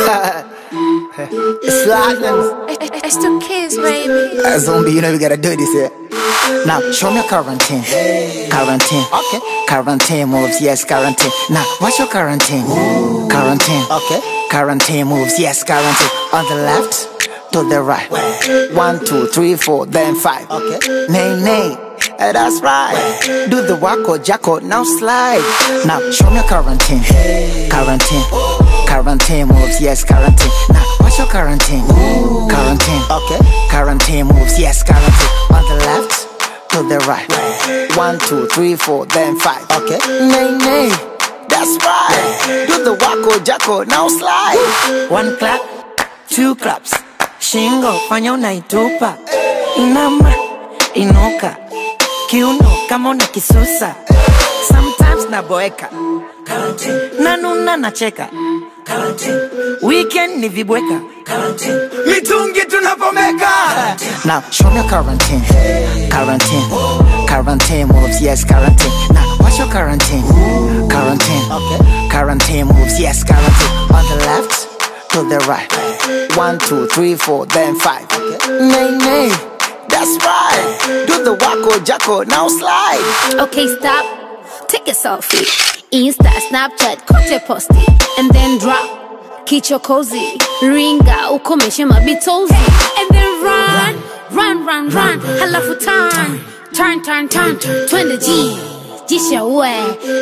It's platinum. It's the kids, baby. Zombie, you know we gotta do this here. Now, show me quarantine. Quarantine. Okay. Quarantine moves, yes, quarantine. Now, what's your quarantine? Quarantine. Okay. Quarantine moves, yes, quarantine. On the left, to the right. 1, 2, 3, 4, then 5. Okay. Nay, nay. That's right. Do the wacko jacko, now slide. Now, show me quarantine. Quarantine. Quarantine moves, yes, quarantine. Now, what's your quarantine? Quarantine. Okay. Quarantine moves, yes, quarantine. On the left, to the right. 1, 2, 3, 4, then 5. Okay. Nay, nay. That's right. Do the wacko jacko, now slide. 1 clap, 2 claps. Shingo, fanya unaitupa. Inama, inuka. Kiuno, kama una kisusa. Sometimes naboeka. Quarantine. Nanuna nacheka. Quarantine. Weekend ni vibweka. Quarantine. Mitungi tunapomeka. Now, show me quarantine. Quarantine. Quarantine moves, yes, quarantine. Now, what's your quarantine? Quarantine. Okay. Quarantine moves, yes, quarantine. On the left, to the right. 1, 2, 3, 4, then 5. Okay. Nay, nay. That's right. Do the wacko jacko, now slide. Okay, stop. Take a selfie. Insta, Snapchat, kote posti. And then drop. Kicho cozy. Ringa, ukomeshe mabitozi. And then run. Halafu turn. Turn. Twende G. Jisha uwe.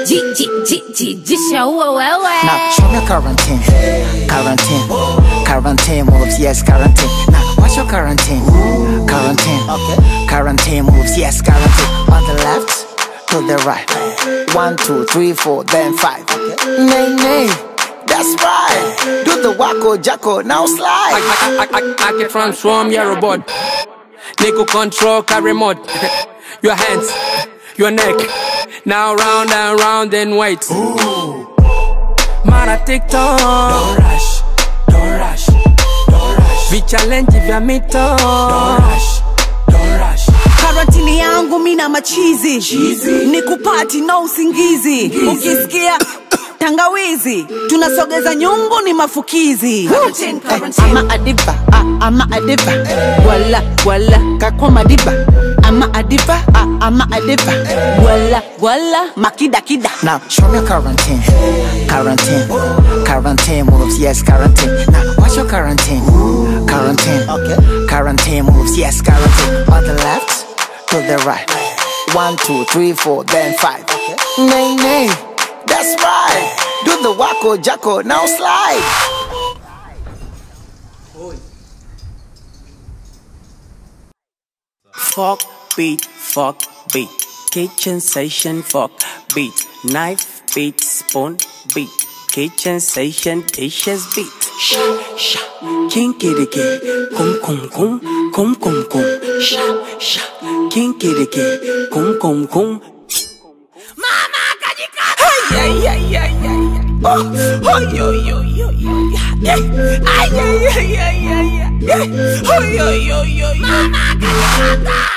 Jisha uwe wewe. Now, show me quarantine. Quarantine. Quarantine moves, yes, quarantine. Now, what's your quarantine? Quarantine. Okay. Quarantine moves, yes, quarantine. On the left, to the right. 1, 2, 3, 4, then 5. Okay. Nay, nay. That's right. Do the wacko jacko, now slide. I can transform your robot. Nigga control car remote. Your hands, your neck. Now round and round and wait. Ooh. Mara TikTok. Don't rush. Vi challenge vya mito. Don't rush. Quarantine yangu mina machizi. Ni kupati na usingizi. Ukisikia tangawizi, tunasogeza nyungu ni mafukizi. Ama adiba, ama adiba. Wala, kakwa madiba. Ama adiba, wala, makida. Now, show me quarantine. Quarantine moves, yes, quarantine. Now, what's your quarantine? Quarantine. Okay. Quarantine moves, yes, quarantine. On the left, to the right. 1, 2, 3, 4, then 5. Okay. Nay. That's right. Do the wacko jacko, now slide. Fuck beat. Kitchen session, fuck beat. Knife beat, spoon beat. Kitchen session, dishes beat. Sha. Kinky dicky, kum. Sha. Kinky dicky, kum. Mama, kajikata. Ay. Oh, yo. Ay. Oh, yo. Mama, kajikata.